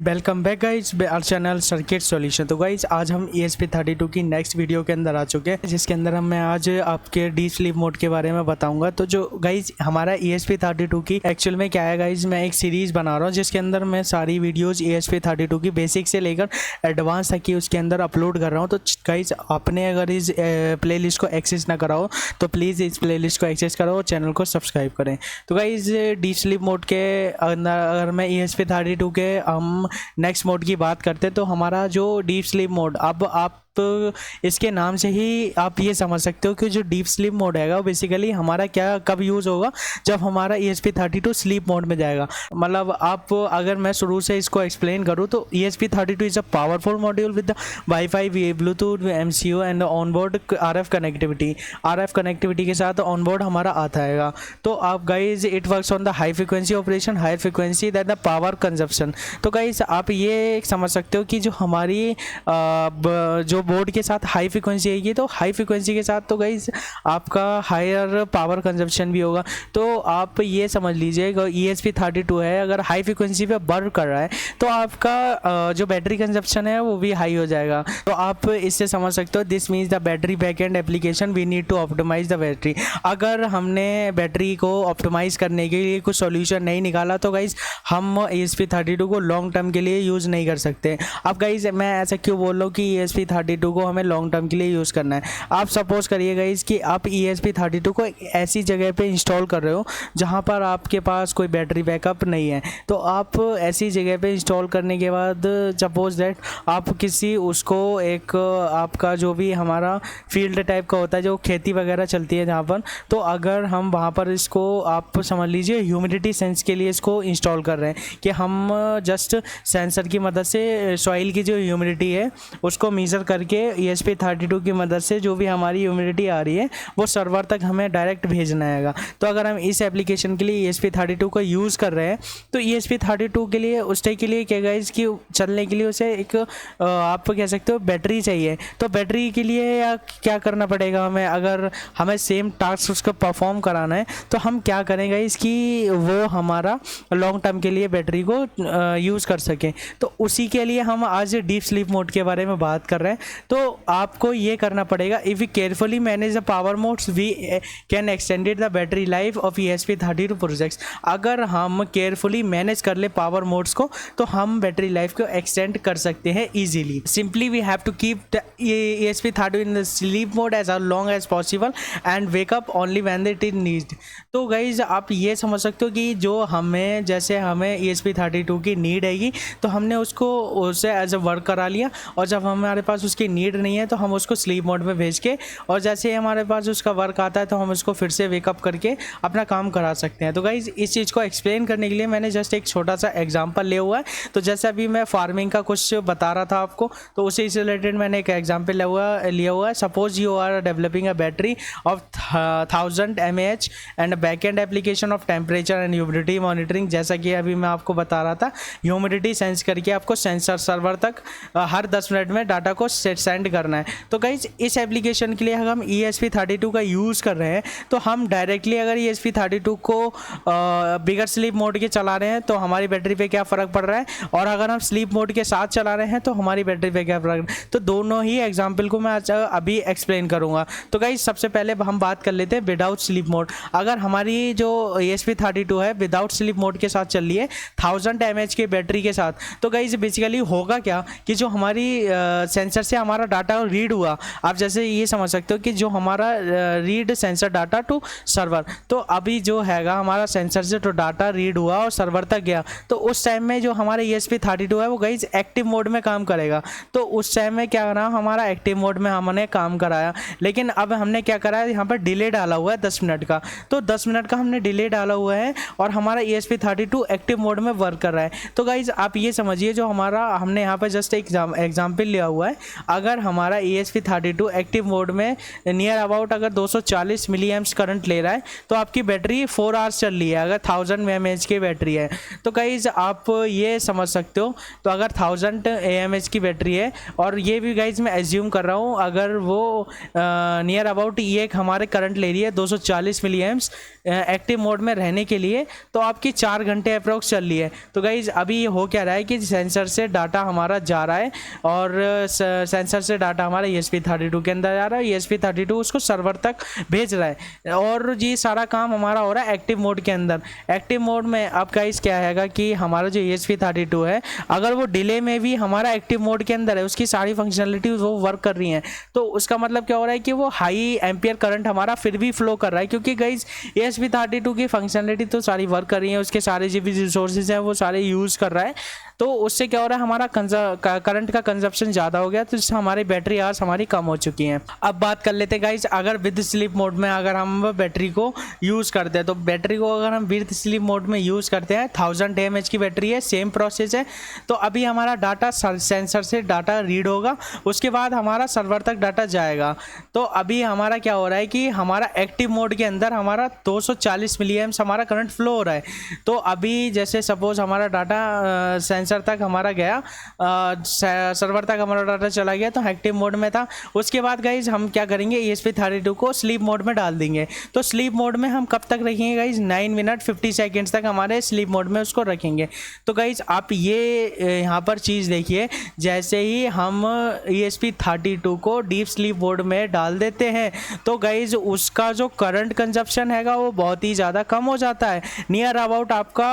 Welcome back guys our channel circuit solution. तो guys आज हम ESP32 की नेक्स्ट वीडियो के अंदर आ चुके हैं, जिसके अंदर मैं आज आपके डीप स्लीप मोड के बारे में बताऊंगा। तो जो गाइज हमारा ESP32 की एक्चुअल में क्या है गाइज, मैं एक सीरीज़ बना रहा हूँ जिसके अंदर मैं सारी वीडियोज़ ESP32 की बेसिक से लेकर एडवांस तक की उसके अंदर अपलोड कर रहा हूँ। तो गाइज आपने अगर इस प्ले लिस्ट को एक्सेस ना करा हो तो प्लीज़ इस प्ले लिस्ट को एक्सेस करो और चैनल को सब्सक्राइब करें। तो गाइज डीप स्लीप मोड के अंदर अगर मैं ESP32 के हम नेक्स्ट मोड की बात करते हैं तो हमारा जो डीप स्लीप मोड, अब आप इसके नाम से ही आप ये समझ सकते हो कि जो डीप स्लीप मोड है वो बेसिकली हमारा क्या कब यूज़ होगा, जब हमारा ESP32 स्लीप मोड में जाएगा। मतलब आप अगर मैं शुरू से इसको एक्सप्लेन करूँ तो ESP32 is a powerful module with wifi, Bluetooth, MCU and onboard RF connectivity. RF connectivity के साथ ऑनबोर्ड हमारा आता है। तो आप guys it works on the high frequency operation, high frequency that the power consumption. तो गाइज आप ये समझ सकते हो कि जो हमारी जो बोर्ड के साथ हाई फ्रिक्वेंसी आएगी तो हाई फ्रिक्वेंसी के साथ तो गाइज आपका हायर पावर कंजप्शन भी होगा। तो आप ये समझ लीजिए ESP32 है, अगर हाई फ्रिक्वेंसी पे वर्क कर रहा है तो आपका जो बैटरी कंजप्शन है वो भी हाई हो जाएगा। तो आप इससे समझ सकते हो this means the battery backend application we need to optimise the battery. अगर हमने बैटरी को ऑप्टिमाइज करने के लिए कुछ सॉल्यूशन नहीं निकाला तो गाइज हम ESP32 को लॉन्ग टर्म के लिए यूज़ नहीं कर सकते। अब गाइज मैं ऐसा क्यों बोल रहा हूँ कि ESP32 को हमें लॉन्ग टर्म के लिए यूज़ करना है। आप सपोज करिए गाइज कि आप ESP32 को एक ऐसी जगह पे इंस्टॉल कर रहे हो जहाँ पर आपके पास कोई बैटरी बैकअप नहीं है। तो आप ऐसी जगह पे इंस्टॉल करने के बाद सपोज दैट आप किसी उसको एक आपका जो भी हमारा फील्ड टाइप का होता है, जो खेती वगैरह चलती है जहाँ पर, तो अगर हम वहाँ पर इसको आप समझ लीजिए ह्यूमिडिटी सेंस के लिए इसको इंस्टॉल कर रहे हैं कि हम जस्ट सेंसर की मदद से सॉइल की जो ह्यूमिडिटी है उसको मेज़र करके ESP32 की मदद से जो भी हमारी ह्यूमिडिटी आ रही है वो सर्वर तक हमें डायरेक्ट भेजना है। तो अगर हम इस एप्लीकेशन के लिए ESP32 को यूज़ कर रहे हैं तो ESP32 के लिए उस टाइप के लिए क्या गाइस कि चलने के लिए उसे एक आप कह सकते हो बैटरी चाहिए। तो बैटरी के लिए या क्या करना पड़ेगा हमें, अगर हमें सेम टास्क उसको परफॉर्म कराना है तो हम क्या करेंगे इसकी वो हमारा लॉन्ग टर्म के लिए बैटरी को यूज़ कर सकें। तो उसी के लिए हम आज डीप स्लीप मोड के बारे में बात कर रहे हैं। तो आपको ये करना पड़ेगा, if we carefully manage the power modes we can extended the battery life of ESP32 projects. अगर हम केयरफुली मैनेज कर ले पावर मोड्स को तो हम बैटरी लाइफ को एक्सटेंड कर सकते हैं easily. Simply we have to keep the ESP32 in the sleep mode as long as possible and wake up only when it is need. तो गाइज आप ये समझ सकते हो कि जो हमें जैसे हमें ESP32 की नीड आएगी तो हमने उसको उसे एज अ वर्क करा लिया, और जब हमारे पास उसकी नीड नहीं है तो हम उसको स्लीप मोड में भेज के और जैसे हमारे पास उसका वर्क आता है तो हम उसको फिर से वेकअप करके अपना काम करा सकते हैं। तो गाइज इस चीज़ को एक्सप्लेन करने के लिए मैंने जस्ट एक छोटा सा एग्जांपल लिया हुआ है। तो जैसे अभी मैं फार्मिंग का कुछ बता रहा था आपको, तो उसी से रिलेटेड मैंने एक एग्जाम्पल लिया हुआ है। Suppose you are developing a battery of 1000 mAh and backend application of temperature and humidity monitoring. जैसा कि अभी मैं आपको बता रहा था, ह्यूमिडिटी सेंस करके आपको सेंसर सर्वर तक हर 10 मिनट में डाटा को सेंड करना है। तो गाइज इस एप्लीकेशन के लिए अगर हम ESP32 का यूज़ कर रहे हैं तो हम डायरेक्टली अगर ESP32 को बिगर स्लीप मोड के चला रहे हैं तो हमारी बैटरी पे क्या फ़र्क पड़ रहा है, और अगर हम स्लीप मोड के साथ चला रहे हैं तो हमारी बैटरी पे क्या फ़र्क। तो दोनों ही एग्जाम्पल को मैं आज अभी एक्सप्लेन करूँगा। तो गाइज सबसे पहले हम बात कर लेते हैं विदाउट स्लीप मोड। अगर हमारी जो ESP32 है विदाउट स्लीप मोड के साथ चल रही है 1000 mAh की बैटरी के साथ, तो गाइज बेसिकली होगा क्या कि जो हमारी सेंसर से हमारा डाटा रीड हुआ, आप जैसे ये समझ सकते हो कि जो हमारा read sensor data to server, तो अभी जो हैगा हमारा सेंसर से तो डाटा रीड हुआ और सर्वर तक गया, तो उस टाइम में जो हमारा ESP32 है वो गाइज एक्टिव मोड में काम करेगा। तो उस टाइम में क्या करा, हमारा एक्टिव मोड में हमने काम कराया, लेकिन अब हमने क्या करा यहाँ पर डिले डाला हुआ है 10 मिनट का। तो 10 मिनट का हमने डिले डाला हुआ है और हमारा ESP32 एक्टिव मोड में वर्क कर रहा है। तो गाइज आप ये समझिए जो हमारा हमने यहाँ पर जस्ट एक एग्जाम्पल लिया हुआ है। अगर हमारा ESP32 एक्टिव मोड में नियर अबाउट अगर 240 मिली एम्प्स करंट ले रहा है तो आपकी बैटरी 4 आवर्स चल रही है, अगर 1000 mAh की बैटरी है। तो गाइस आप ये समझ सकते हो, तो अगर 1000 mAh की बैटरी है, और ये भी गाइस मैं एज्यूम कर रहा हूँ अगर वो नियर अबाउट ये हमारे करंट ले रही है 240 मिली एम्प्स एक्टिव मोड में रहने के लिए, तो आपकी 4 घंटे अप्रोक्स चल रही है। तो गाइज अभी हो क्या रहा है कि सेंसर से डाटा हमारा जा रहा है, और सेंसर से डाटा हमारा ESP32 के अंदर जा रहा है, ESP32 उसको सर्वर तक भेज रहा है, और ये सारा काम हमारा हो रहा है एक्टिव मोड के अंदर। एक्टिव मोड में अब गाइज क्या हैगा कि हमारा जो ESP32 है, अगर वो डिले में भी हमारा एक्टिव मोड के अंदर है, उसकी सारी फंक्शनलिटी वो वर्क कर रही हैं, तो उसका मतलब क्या हो रहा है कि वो हाई एम्पियर करंट हमारा फिर भी फ्लो कर रहा है, क्योंकि गाइज ESP32 की फंक्शनलिटी तो सारी वर्क कर रही है, उसके सारे जो भी रिसोर्सेज हैं वो सारे यूज़ कर रहा है। तो उससे क्या हो रहा है, हमारा करंट का कंजप्शन ज़्यादा हो गया, तो इससे हमारी बैटरी आवर्स हमारी कम हो चुकी हैं। अब बात कर लेते हैं गाइज, अगर विद स्लीप मोड में अगर हम बैटरी को यूज़ करते हैं, तो बैटरी को अगर हम विद स्लीप मोड में यूज़ करते हैं, 1000 mAh की बैटरी है, सेम प्रोसेस है। तो अभी हमारा डाटा सेंसर से डाटा रीड होगा, उसके बाद हमारा सर्वर तक डाटा जाएगा। तो अभी हमारा क्या हो रहा है कि हमारा एक्टिव मोड के अंदर हमारा 240 मिली एम्प्स हमारा करंट फ्लो हो रहा है। तो अभी जैसे सपोज हमारा डाटा सेंसर तक हमारा गया, सर्वर तक हमारा डाटा चला गया, तो एक्टिव मोड में था। उसके बाद गाइज हम क्या करेंगे, ESP32 को स्लीप मोड में डाल देंगे। तो स्लीप मोड में हम कब तक रखेंगे गाइज, 9 मिनट 50 सेकेंड्स तक हमारे स्लीप मोड में उसको रखेंगे। तो गाइज आप ये यहाँ पर चीज़ देखिए, जैसे ही हम ESP32 को डीप स्लीप मोड में डाल देते हैं, तो गाइज उसका जो करंट कंजप्शन हैगा वो बहुत ही ज़्यादा कम हो जाता है। नियर अबाउट आपका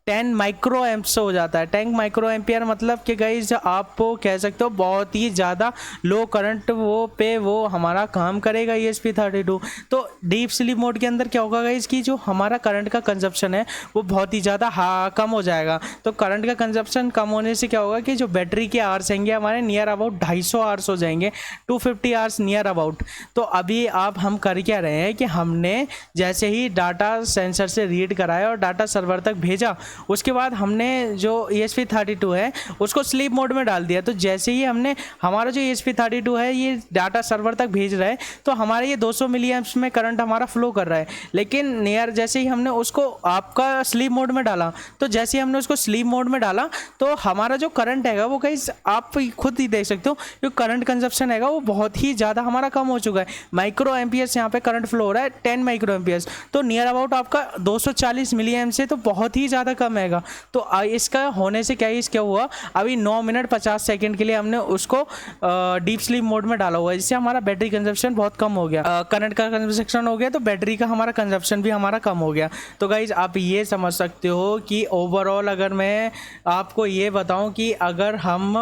10 माइक्रो एम्प्स हो जाता है। 10 माइक्रो एम्पियर मतलब कि गाइज आप कह सकते हो बहुत ही ज़्यादा लो करंट वो हमारा काम करेगा ESP32। तो डीप स्लीप मोड के अंदर क्या होगा गाइज कि जो हमारा करंट का कंजप्शन है वो बहुत ही ज़्यादा कम हो जाएगा। तो करंट का कंजप्शन कम होने से क्या होगा कि जो बैटरी के आवर्स होंगे हमारे नियर अबाउट 250 आवर्स हो जाएंगे, 250 आवर्स नियर अबाउट। तो अभी आप हम कर क्या रहे हैं कि हमने जैसे ही डाटा सेंसर से रीड कराया और डाटा सर्वर तक भेजा, उसके बाद हमने जो ESP32 है उसको स्लीप मोड में डाल दिया। तो जैसे ही हमने हमारा जो ESP32 है ये डाटा सर्वर तक भेज रहा है, तो हमारे ये 200 मिली एम्प्स में करंट हमारा फ्लो कर रहा है। लेकिन नियर जैसे ही हमने उसको आपका स्लीप मोड में डाला, तो जैसे ही हमने उसको स्लीप मोड में डाला, तो हमारा जो करंट हैगा वो गाइस आप खुद ही देख सकते हो, जो करंट कंजप्शन हैगा वो बहुत ही ज़्यादा हमारा कम हो चुका है। माइक्रो एम्पियर्स यहाँ पे करंट फ्लो हो रहा है 10 माइक्रो एम्पियर्स, तो नियर अबाउट आपका 240 मिली एम्प से तो बहुत ही ज़्यादा कम हैगा। तो इसका होने से क्या हुआ, अभी 9 मिनट 50 सेकंड के लिए हमने उसको डीप स्लीप मोड में डाला हुआ है, जिससे हमारा बैटरी कंजप्शन बहुत कम हो गया। करंट का कंजप्शन हो गया तो बैटरी का हमारा कंजप्शन भी हमारा कम हो गया। तो गाइज आप ये समझ सकते हो कि ओवरऑल अगर मैं आपको ये बताऊं कि अगर हम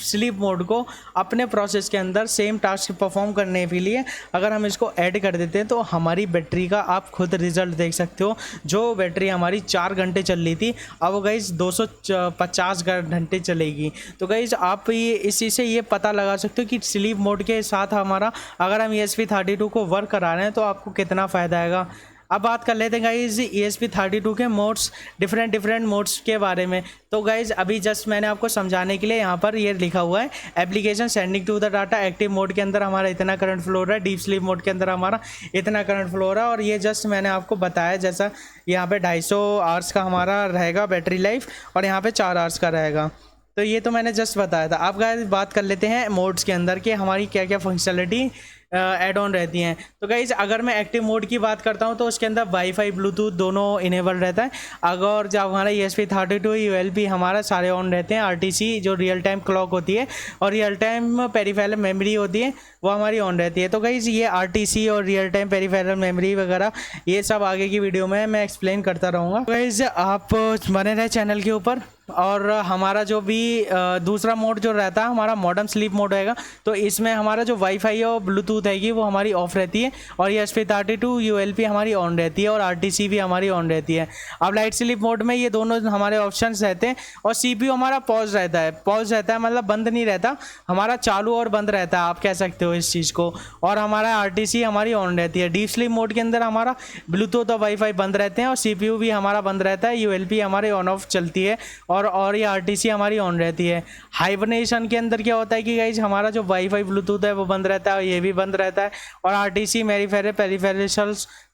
स्लीप मोड को अपने प्रोसेस के अंदर सेम टास्क परफॉर्म करने के लिए अगर हम इसको ऐड कर देते हैं, तो हमारी बैटरी का आप खुद रिजल्ट देख सकते हो। जो बैटरी हमारी 4 घंटे चल रही थी, अब गाइज 250 घंटे चलेगी। तो गाइज आप ये इसी से ये पता लगा सकते हो कि स्लीप मोड के साथ हमारा अगर हम ESP32 को वर्क करा रहे हैं तो आपको कितना फ़ायदा आएगा। अब बात कर लेते हैं गाइज ESP32 के मोड्स, डिफरेंट मोड्स के बारे में। तो गाइज अभी जस्ट मैंने आपको समझाने के लिए यहाँ पर ये लिखा हुआ है, application sending to the data active mode के अंदर हमारा इतना करंट फ्लो हो रहा है, डीप स्लीप मोड के अंदर हमारा इतना करंट फ्लो हो रहा है। और ये जस्ट मैंने आपको बताया, जैसा यहाँ पे 250 आवर्स का हमारा रहेगा बैटरी लाइफ और यहाँ पे 4 आवर्स का रहेगा। तो ये तो मैंने जस्ट बताया था। अब गाइज बात कर लेते हैं मोड्स के अंदर कि हमारी क्या क्या फंक्शनलिटी ऐड ऑन रहती हैं। तो गाइज अगर मैं एक्टिव मोड की बात करता हूं तो उसके अंदर वाईफाई ब्लूटूथ दोनों इनेबल रहता है। अगर जब हमारा ESP32 ULP हमारा सारे ऑन रहते हैं, RTC जो रियल टाइम क्लॉक होती है और रियल टाइम पेरिफेरल मेमोरी होती है वो हमारी ऑन रहती है। तो गाइज ये RTC और रियल टाइम पेरिफेरल मेमोरी वगैरह ये सब आगे की वीडियो में मैं एक्सप्लेन करता रहूँगा। गाइज आप बने रहे चैनल के ऊपर। और हमारा जो भी दूसरा मोड जो रहता है हमारा मॉडर्न स्लीप मोड रहेगा, तो इसमें हमारा जो वाईफाई और ब्लूटूथ ब्लूटूथ हैगी वो हमारी ऑफ रहती है और ESP32 ULP हमारी ऑन रहती है और RTC भी हमारी ऑन रहती है। अब लाइट स्लीप मोड में ये दोनों हमारे ऑप्शंस रहते हैं और CPU हमारा पॉज रहता है मतलब बंद नहीं रहता, हमारा चालू और बंद रहता है, आप कह सकते हो इस चीज़ को। और हमारा RTC हमारी ऑन रहती है। डीप स्लीप मोड के अंदर हमारा ब्लूटूथ और वाईफाई बंद रहते हैं और CPU भी हमारा बंद रहता है, ULP हमारे ऑन ऑफ चलती है और ये RTC हमारी ऑन रहती है। हाइबरनेशन के अंदर क्या होता है कि गाइज हमारा जो वाईफाई ब्लूटूथ है वो बंद रहता है और ये भी बंद रहता है और RTC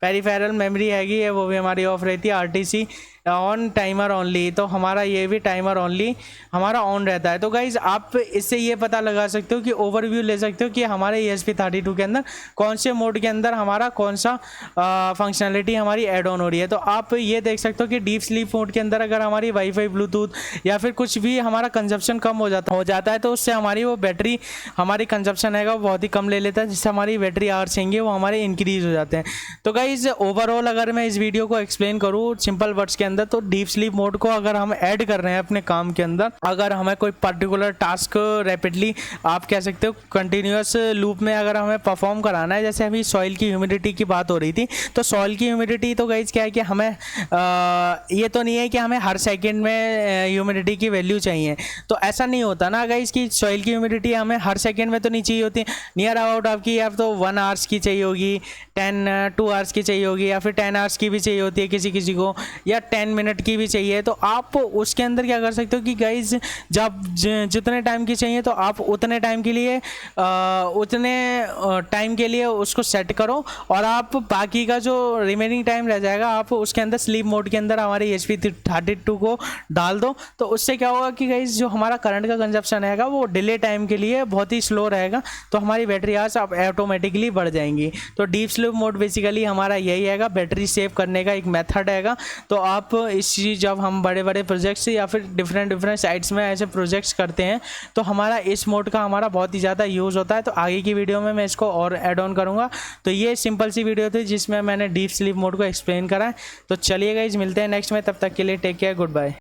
पेरीफेरल मेमोरी हैगी है वो भी हमारी ऑफ रहती है। RTC ऑन टाइमर ओनली, तो हमारा ये भी टाइमर ओनली हमारा ऑन रहता है। तो गाइज आप इससे ये पता लगा सकते हो कि ओवरव्यू ले सकते हो कि हमारे ESP32 के अंदर कौन से मोड के अंदर हमारा कौन सा फंक्शनलिटी हमारी ऐड ऑन हो रही है। तो आप ये देख सकते हो कि डीप स्लीप मोड के अंदर अगर हमारी वाईफाई ब्लूटूथ या फिर कुछ भी हमारा कंजप्शन कम हो जाता है तो उससे हमारी वो बैटरी हमारी कंजप्शन है वो बहुत ही कम ले लेता है, जिससे हमारी बैटरी आवर्स हैं वो हमारे इंक्रीज हो जाते हैं। तो गाइज ओवरऑल अगर मैं इस वीडियो को एक्सप्लेन करूँ सिंपल वर्ड्स के अंदर, तो डीप स्लीप मोड को अगर हम ऐड कर रहे हैं अपने काम के अंदर, अगर हमें कोई पर्टिकुलर टास्क रैपिडली आप कह सकते हो कंटिन्यूअस लूप में अगर हमें परफॉर्म कराना है, जैसे अभी सॉइल की ह्यूमिडिटी की बात हो रही थी, तो सॉइल की ह्यूमिडिटी तो गाइज क्या है कि हमें ये तो नहीं है कि हमें हर सेकेंड में ह्यूमिडिटी की वैल्यू चाहिए, तो ऐसा नहीं होता ना गाइज कि सॉइल की ह्यूमिडिटी हमें हर सेकेंड में तो नहीं चाहिए होती, नियर अबाउट आपकी या तो 1 आवर्स की चाहिए होगी, 2 आवर्स की चाहिए होगी या फिर 10 आवर्स की भी चाहिए होती है किसी को, या 10 मिनट की भी चाहिए। तो आप उसके अंदर क्या कर सकते हो कि गाइज जब जितने टाइम की चाहिए तो आप उतने टाइम के लिए उसको सेट करो और आप बाकी का जो रिमेनिंग टाइम रह जाएगा आप उसके अंदर स्लीप मोड के अंदर हमारे ESP32 को डाल दो। तो उससे क्या होगा कि गाइज जो हमारा करंट का कंजप्शन रहेगा वो डिले टाइम के लिए बहुत ही स्लो रहेगा, तो हमारी बैटरी आवर्स आप ऑटोमेटिकली बढ़ जाएंगी। तो डीप स्लीप मोड बेसिकली हमारा यही हैगा, बैटरी सेव करने का एक मेथड हैगा। तो आप इस चीज़ जब हम बड़े बड़े प्रोजेक्ट्स या फिर डिफरेंट साइट्स में ऐसे प्रोजेक्ट्स करते हैं तो हमारा इस मोड का हमारा बहुत ही ज़्यादा यूज़ होता है। तो आगे की वीडियो में मैं इसको और ऐड ऑन करूँगा। तो ये सिंपल सी वीडियो थी जिसमें मैंने डीप स्लीप मोड को एक्सप्लेन करा है। तो चलिए गाइस मिलते हैं नेक्स्ट में, तब तक के लिए टेक केयर, गुड बाय।